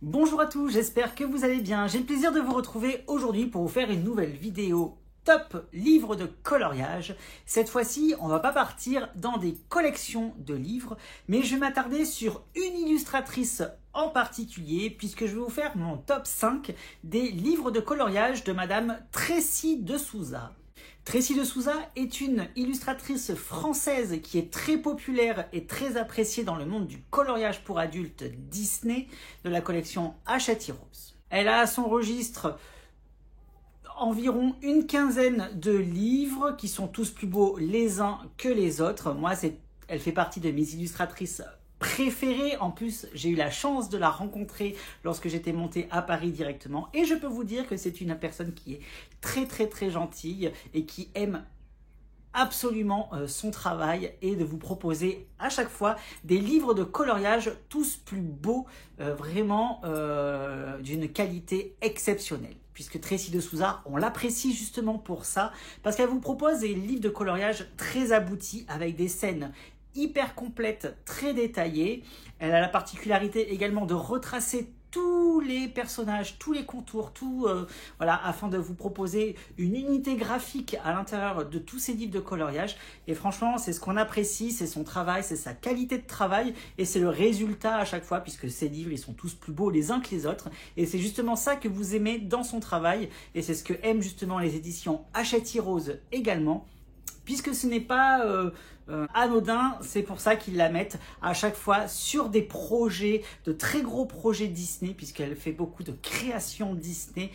Bonjour à tous, j'espère que vous allez bien. J'ai le plaisir de vous retrouver aujourd'hui pour vous faire une nouvelle vidéo top livre de coloriage. Cette fois-ci, on va pas partir dans des collections de livres, mais je vais m'attarder sur une illustratrice en particulier, puisque je vais vous faire mon top 5 des livres de coloriage de Madame Tracy de Souza. Tracy de Souza est une illustratrice française qui est très populaire et très appréciée dans le monde du coloriage pour adultes Disney de la collection Hachette Heroes. Elle a à son registre environ une quinzaine de livres qui sont tous plus beaux les uns que les autres. Moi, elle fait partie de mes illustratrices préférée. En plus, j'ai eu la chance de la rencontrer lorsque j'étais montée à Paris directement. Et je peux vous dire que c'est une personne qui est très gentille et qui aime absolument son travail et de vous proposer à chaque fois des livres de coloriage tous plus beaux, vraiment d'une qualité exceptionnelle. Puisque Tracy de Souza, on l'apprécie justement pour ça, parce qu'elle vous propose des livres de coloriage très aboutis avec des scènes hyper complète, très détaillée. Elle a la particularité également de retracer tous les personnages, tous les contours, voilà, afin de vous proposer une unité graphique à l'intérieur de tous ces livres de coloriage. Et franchement, c'est ce qu'on apprécie, c'est son travail, c'est sa qualité de travail et c'est le résultat à chaque fois, puisque ces livres, ils sont tous plus beaux les uns que les autres. Et c'est justement ça que vous aimez dans son travail et c'est ce que aiment justement les éditions Hachette Heroes également. Puisque ce n'est pas anodin, c'est pour ça qu'ils la mettent à chaque fois sur des projets, de très gros projets Disney, puisqu'elle fait beaucoup de créations Disney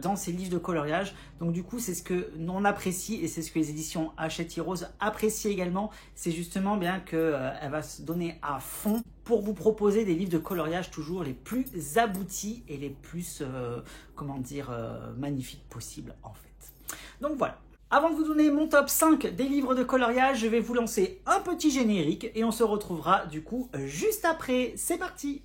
dans ses livres de coloriage. Donc du coup, c'est ce que l'on apprécie et c'est ce que les éditions Hachette Heroes apprécient également. C'est justement bien qu'elle va se donner à fond pour vous proposer des livres de coloriage toujours les plus aboutis et les plus, magnifiques possibles en fait. Donc voilà. Avant de vous donner mon top 5 des livres de coloriage, je vais vous lancer un petit générique et on se retrouvera du coup juste après. C'est parti!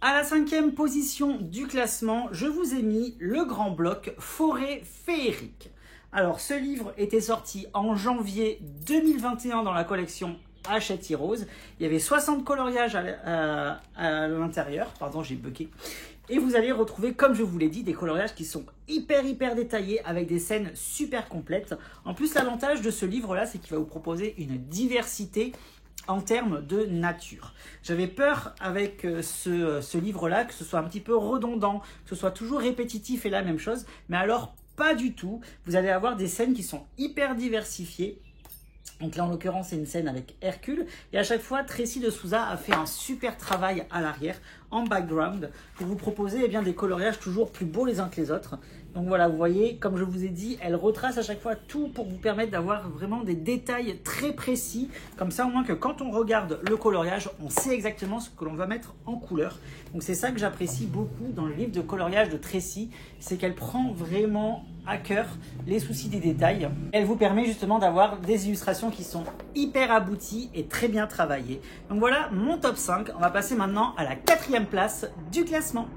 À la 5e position du classement, je vous ai mis le grand bloc Forêt féerique. Alors ce livre était sorti en janvier 2021 dans la collection Hachette Heroes. Il y avait 60 coloriages à l'intérieur. Pardon, j'ai bugué. Et vous allez retrouver, comme je vous l'ai dit, des coloriages qui sont hyper détaillés avec des scènes super complètes. En plus, l'avantage de ce livre-là, c'est qu'il va vous proposer une diversité en termes de nature. J'avais peur avec ce livre-là que ce soit un petit peu redondant, que ce soit toujours répétitif et la même chose. Mais alors, pas du tout. Vous allez avoir des scènes qui sont hyper diversifiées. Donc là, en l'occurrence, c'est une scène avec Hercule. Et à chaque fois, Tracy de Souza a fait un super travail à l'arrière, en background, pour vous proposer des coloriages toujours plus beaux les uns que les autres. Donc voilà, vous voyez, comme je vous ai dit, elle retrace à chaque fois tout pour vous permettre d'avoir vraiment des détails très précis. Comme ça, au moins que quand on regarde le coloriage, on sait exactement ce que l'on va mettre en couleur. Donc c'est ça que j'apprécie beaucoup dans le livre de coloriage de Tracy, c'est qu'elle prend vraiment à cœur les soucis des détails. Elle vous permet justement d'avoir des illustrations qui sont hyper abouties et très bien travaillées. Donc voilà mon top 5. On va passer maintenant à la 4e place du classement.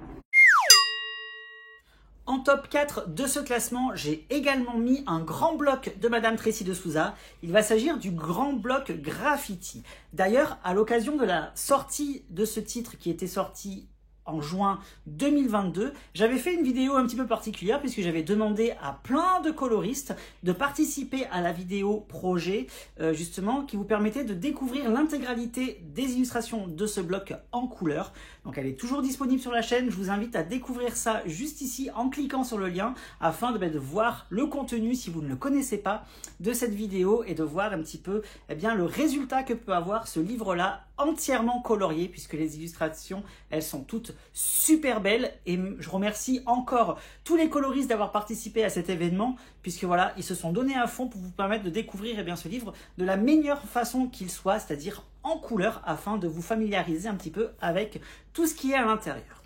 En top 4 de ce classement, j'ai également mis un grand bloc de Madame Tracy de Souza. Il va s'agir du grand bloc Graffiti. D'ailleurs, à l'occasion de la sortie de ce titre qui était sorti en juin 2022, j'avais fait une vidéo un petit peu particulière puisque j'avais demandé à plein de coloristes de participer à la vidéo projet justement qui vous permettait de découvrir l'intégralité des illustrations de ce bloc en couleur. Donc elle est toujours disponible sur la chaîne, je vous invite à découvrir ça juste ici en cliquant sur le lien afin de voir le contenu si vous ne le connaissez pas de cette vidéo et de voir un petit peu le résultat que peut avoir ce livre-là entièrement colorié puisque les illustrations elles sont toutes super belles et je remercie encore tous les coloristes d'avoir participé à cet événement puisque voilà, ils se sont donnés à fond pour vous permettre de découvrir ce livre de la meilleure façon qu'il soit, c'est-à-dire en couleur afin de vous familiariser un petit peu avec tout ce qui est à l'intérieur.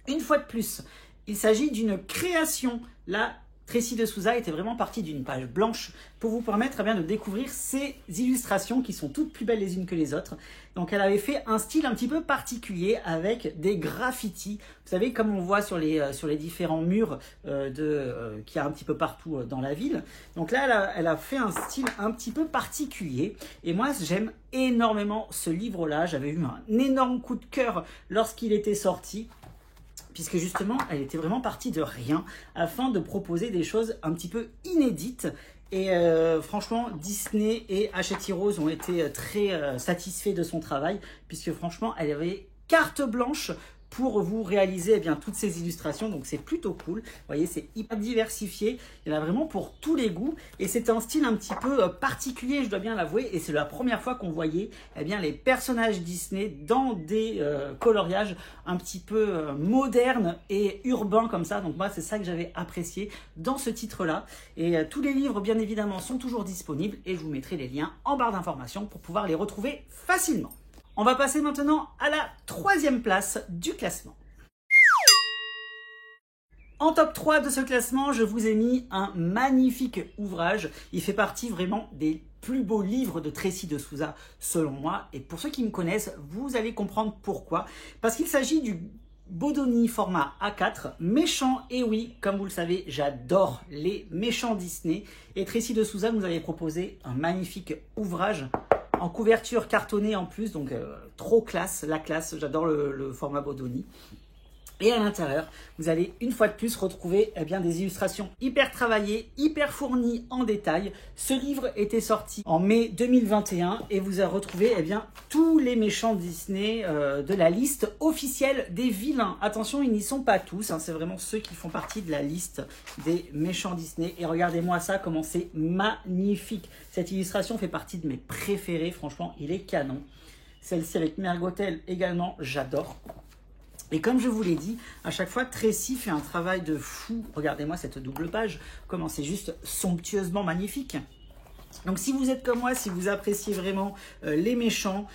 Une fois de plus, il s'agit d'une création là Tracy de Souza était vraiment partie d'une page blanche pour vous permettre eh bien, de découvrir ces illustrations qui sont toutes plus belles les unes que les autres. Donc elle avait fait un style un petit peu particulier avec des graffitis. Vous savez, comme on voit sur les différents murs qu'il y a un petit peu partout dans la ville. Donc là, elle a fait un style un petit peu particulier. Et moi, j'aime énormément ce livre-là. J'avais eu un énorme coup de cœur lorsqu'il était sorti, puisque justement, elle était vraiment partie de rien afin de proposer des choses un petit peu inédites. Et franchement, Disney et Hachette Heroes ont été très satisfaits de son travail, puisque franchement, elle avait carte blanche pour vous réaliser eh bien, toutes ces illustrations. Donc c'est plutôt cool. Vous voyez, c'est hyper diversifié. Il y en a vraiment pour tous les goûts. Et c'est un style un petit peu particulier, je dois bien l'avouer. Et c'est la première fois qu'on voyait eh bien, les personnages Disney dans des coloriages un petit peu modernes et urbains comme ça. Donc moi, c'est ça que j'avais apprécié dans ce titre-là. Et tous les livres, bien évidemment, sont toujours disponibles. Et je vous mettrai les liens en barre d'informations pour pouvoir les retrouver facilement. On va passer maintenant à la 3e place du classement. En top 3 de ce classement, je vous ai mis un magnifique ouvrage. Il fait partie vraiment des plus beaux livres de Tracy de Souza, selon moi. Et pour ceux qui me connaissent, vous allez comprendre pourquoi. Parce qu'il s'agit du Bodoni format A4, méchant, et oui, comme vous le savez, j'adore les méchants Disney. Et Tracy de Souza nous avait proposé un magnifique ouvrage en couverture cartonnée en plus, donc trop classe, la classe, j'adore le format Bodoni. Et à l'intérieur, vous allez une fois de plus retrouver eh bien, des illustrations hyper travaillées, hyper fournies en détail. Ce livre était sorti en mai 2021 et vous avez retrouvé eh bien, tous les méchants Disney de la liste officielle des vilains. Attention, ils n'y sont pas tous, hein, c'est vraiment ceux qui font partie de la liste des méchants Disney. Et regardez-moi ça, comment c'est magnifique. Cette illustration fait partie de mes préférées, franchement, il est canon. Celle-ci avec Mergotel également, j'adore. Et comme je vous l'ai dit, à chaque fois, Tracy fait un travail de fou. Regardez-moi cette double page, comment c'est juste somptueusement magnifique. Donc si vous êtes comme moi, si vous appréciez vraiment les méchants,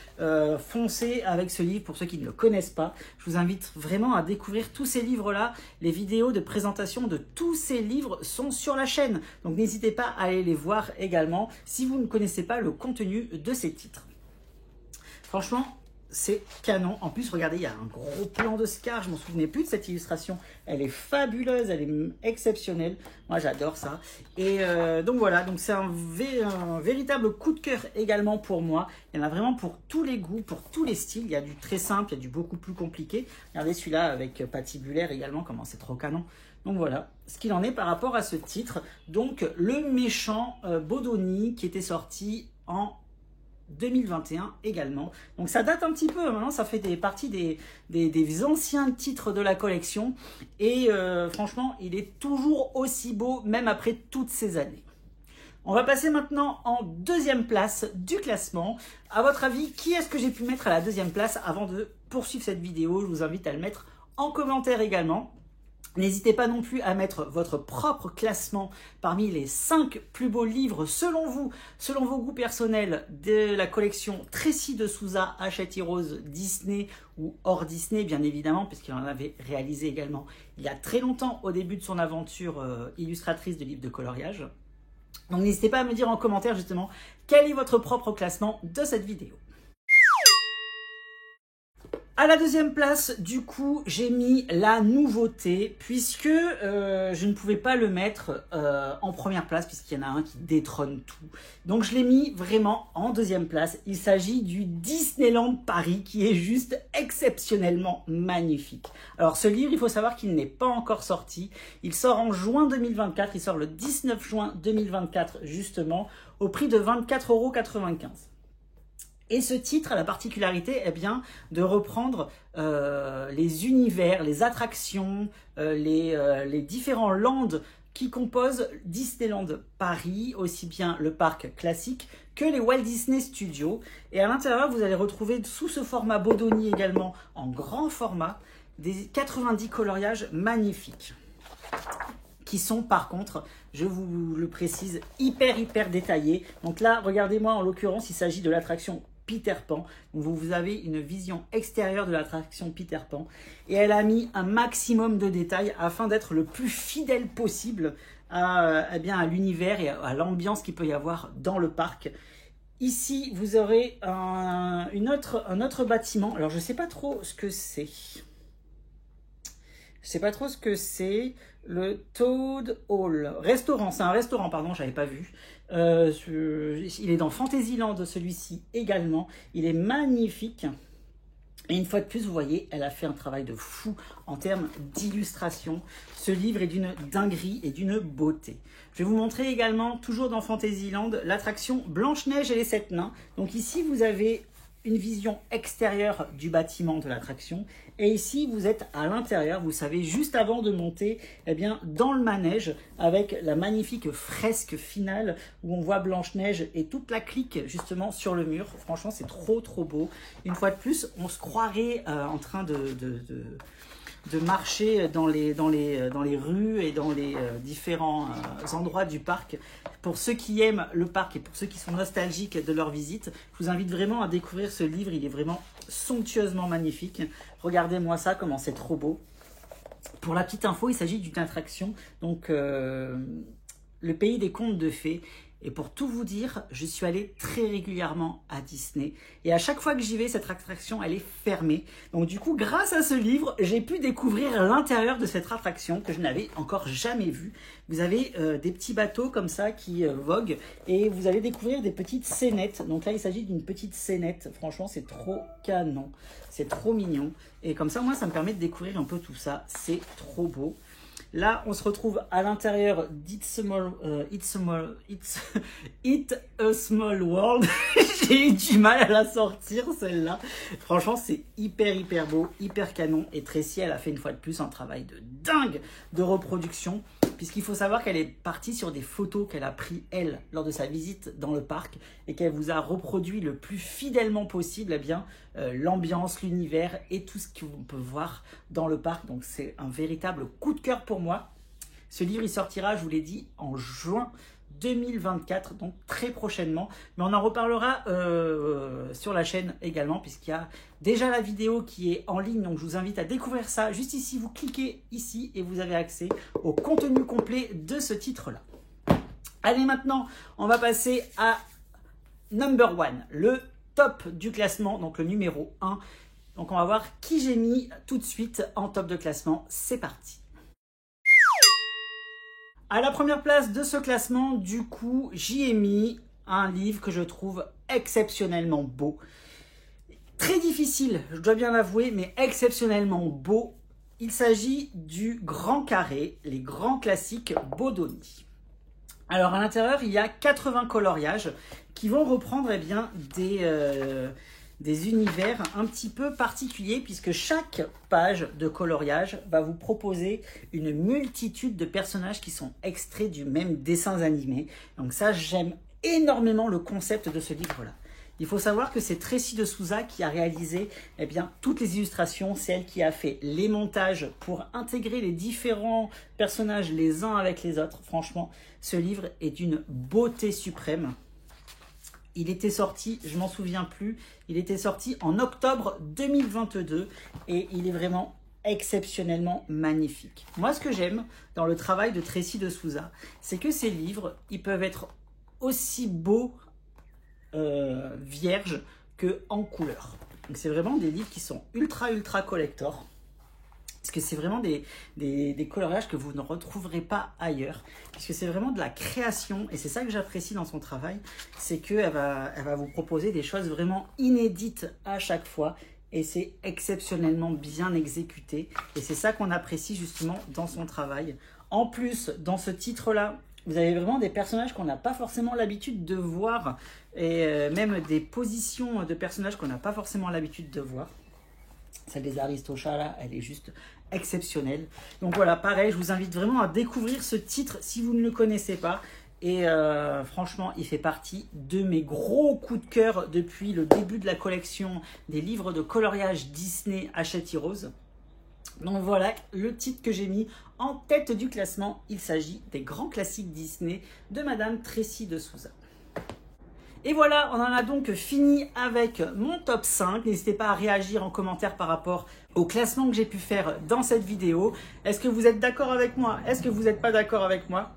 foncez avec ce livre pour ceux qui ne le connaissent pas. Je vous invite vraiment à découvrir tous ces livres-là. Les vidéos de présentation de tous ces livres sont sur la chaîne. Donc n'hésitez pas à aller les voir également si vous ne connaissez pas le contenu de ces titres. Franchement, c'est canon. En plus, regardez, il y a un gros plan de Scar. Je ne m'en souvenais plus de cette illustration. Elle est fabuleuse, elle est exceptionnelle. Moi, j'adore ça. Et donc voilà, donc c'est un véritable coup de cœur également pour moi. Il y en a vraiment pour tous les goûts, pour tous les styles. Il y a du très simple, il y a du beaucoup plus compliqué. Regardez celui-là avec patibulaire également, comment c'est trop canon. Donc voilà ce qu'il en est par rapport à ce titre. Donc le méchant Bodoni qui était sorti en 2021 également. Donc ça date un petit peu, maintenant ça fait partie des anciens titres de la collection. Et franchement, il est toujours aussi beau, même après toutes ces années. On va passer maintenant en 2e place du classement. À votre avis, qui est-ce que j'ai pu mettre à la 2e place? Avant de poursuivre cette vidéo, je vous invite à le mettre en commentaire également. N'hésitez pas non plus à mettre votre propre classement parmi les 5 plus beaux livres selon vous, selon vos goûts personnels de la collection Tracy de Souza, Hachette Heroes, Disney ou hors Disney bien évidemment, puisqu'il en avait réalisé également il y a très longtemps au début de son aventure illustratrice de livres de coloriage. Donc n'hésitez pas à me dire en commentaire justement quel est votre propre classement de cette vidéo. À la 2e place, du coup, j'ai mis la nouveauté, puisque je ne pouvais pas le mettre en première place, puisqu'il y en a un qui détrône tout. Donc je l'ai mis vraiment en 2e place. Il s'agit du Disneyland Paris, qui est juste exceptionnellement magnifique. Alors ce livre, il faut savoir qu'il n'est pas encore sorti. Il sort en juin 2024, il sort le 19 juin 2024, justement, au prix de 24,95 €. Et ce titre a la particularité eh bien, de reprendre les univers, les attractions, les différents lands qui composent Disneyland Paris, aussi bien le parc classique que les Walt Disney Studios. Et à l'intérieur, vous allez retrouver sous ce format Bodoni également, en grand format, des 90 coloriages magnifiques. Qui sont par contre, je vous le précise, hyper détaillés. Donc là, regardez-moi, en l'occurrence, il s'agit de l'attraction Peter Pan. Donc vous avez une vision extérieure de l'attraction Peter Pan. Et elle a mis un maximum de détails afin d'être le plus fidèle possible eh bien, à l'univers et à l'ambiance qu'il peut y avoir dans le parc. Ici, vous aurez un autre bâtiment. Alors, je ne sais pas trop ce que c'est. Je sais pas trop ce que c'est. Le Toad Hall. Restaurant, c'est un restaurant, pardon, j'avais pas vu. Il est dans Fantasyland, celui-ci également. Il est magnifique. Et une fois de plus, vous voyez, elle a fait un travail de fou en termes d'illustration. Ce livre est d'une dinguerie et d'une beauté. Je vais vous montrer également, toujours dans Fantasyland, l'attraction Blanche-Neige et les 7 nains. Donc ici, vous avez une vision extérieure du bâtiment de l'attraction. Et ici, vous êtes à l'intérieur, vous savez, juste avant de monter eh bien, dans le manège avec la magnifique fresque finale où on voit Blanche-Neige et toute la clique justement sur le mur. Franchement, c'est trop beau. Une fois de plus, on se croirait en train de marcher dans les rues et dans les différents endroits du parc. Pour ceux qui aiment le parc et pour ceux qui sont nostalgiques de leur visite, je vous invite vraiment à découvrir ce livre. Il est vraiment somptueusement magnifique. Regardez-moi ça, comment c'est trop beau. Pour la petite info, il s'agit d'une attraction, donc le pays des contes de fées. Et pour tout vous dire, je suis allée très régulièrement à Disney. Et à chaque fois que j'y vais, cette attraction, elle est fermée. Donc du coup, grâce à ce livre, j'ai pu découvrir l'intérieur de cette attraction que je n'avais encore jamais vue. Vous avez des petits bateaux comme ça qui voguent. Et vous allez découvrir des petites scénettes. Donc là, il s'agit d'une petite scénette. Franchement, c'est trop canon. C'est trop mignon. Et comme ça, moi, ça me permet de découvrir un peu tout ça. C'est trop beau. Là, on se retrouve à l'intérieur d'It's a Small World. J'ai eu du mal à la sortir, celle-là. Franchement, c'est hyper beau, hyper canon. Et Tracy, elle a fait une fois de plus un travail de dingue de reproduction. Puisqu'il faut savoir qu'elle est partie sur des photos qu'elle a prises, elle, lors de sa visite dans le parc. Et qu'elle vous a reproduit le plus fidèlement possible eh bien, l'ambiance, l'univers et tout ce qu'on peut voir dans le parc. Donc c'est un véritable coup de cœur pour moi. Ce livre, il sortira, je vous l'ai dit, en juin 2024, donc très prochainement. Mais on en reparlera sur la chaîne également, puisqu'il y a déjà la vidéo qui est en ligne. Donc je vous invite à découvrir ça. Juste ici, vous cliquez ici et vous avez accès au contenu complet de ce titre-là. Allez, maintenant, on va passer à number one, le top du classement, donc le numéro 1. Donc on va voir qui j'ai mis tout de suite en top de classement. C'est parti. À la première place de ce classement, du coup, j'y ai mis un livre que je trouve exceptionnellement beau. Très difficile, je dois bien l'avouer, mais exceptionnellement beau. Il s'agit du Grand Carré, les grands classiques Bodoni. Alors à l'intérieur, il y a 80 coloriages qui vont reprendre eh bien, des univers un petit peu particuliers puisque chaque page de coloriage va vous proposer une multitude de personnages qui sont extraits du même dessin animé. Donc ça, j'aime énormément le concept de ce livre-là. Il faut savoir que c'est Tracy de Souza qui a réalisé eh bien, toutes les illustrations. C'est elle qui a fait les montages pour intégrer les différents personnages les uns avec les autres. Franchement, ce livre est d'une beauté suprême. Il était sorti, je m'en souviens plus, il était sorti en octobre 2022 et il est vraiment exceptionnellement magnifique. Moi, ce que j'aime dans le travail de Tracy de Souza, c'est que ces livres, ils peuvent être aussi beaux vierges que en couleur. Donc c'est vraiment des livres qui sont ultra collector. Parce que c'est vraiment des coloriages que vous ne retrouverez pas ailleurs. Parce que c'est vraiment de la création. Et c'est ça que j'apprécie dans son travail. C'est qu'elle va vous proposer des choses vraiment inédites à chaque fois. Et c'est exceptionnellement bien exécuté. Et c'est ça qu'on apprécie justement dans son travail. En plus, dans ce titre-là, vous avez vraiment des personnages qu'on n'a pas forcément l'habitude de voir. Et même des positions de personnages qu'on n'a pas forcément l'habitude de voir. Celle des Aristochats, là, elle est juste exceptionnelle. Donc voilà, pareil, je vous invite vraiment à découvrir ce titre si vous ne le connaissez pas. Et franchement, il fait partie de mes gros coups de cœur depuis le début de la collection des livres de coloriage Disney Hachette Heroes. Donc voilà le titre que j'ai mis en tête du classement. Il s'agit des grands classiques Disney de Madame Tracy de Souza. Et voilà, on en a donc fini avec mon top 5. N'hésitez pas à réagir en commentaire par rapport au classement que j'ai pu faire dans cette vidéo. Est-ce que vous êtes d'accord avec moi? Est-ce que vous n'êtes pas d'accord avec moi?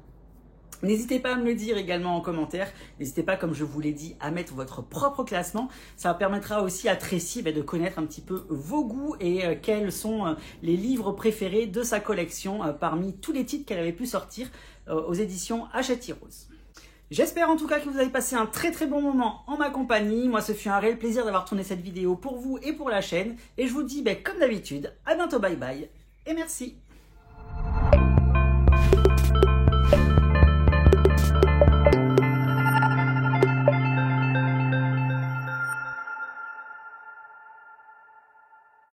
N'hésitez pas à me le dire également en commentaire. N'hésitez pas, comme je vous l'ai dit, à mettre votre propre classement. Ça permettra aussi à Tracy de connaître un petit peu vos goûts et quels sont les livres préférés de sa collection parmi tous les titres qu'elle avait pu sortir aux éditions Hachette Heroes. J'espère en tout cas que vous avez passé un très bon moment en ma compagnie. Moi, ce fut un réel plaisir d'avoir tourné cette vidéo pour vous et pour la chaîne. Et je vous dis, comme d'habitude, à bientôt, bye bye et merci.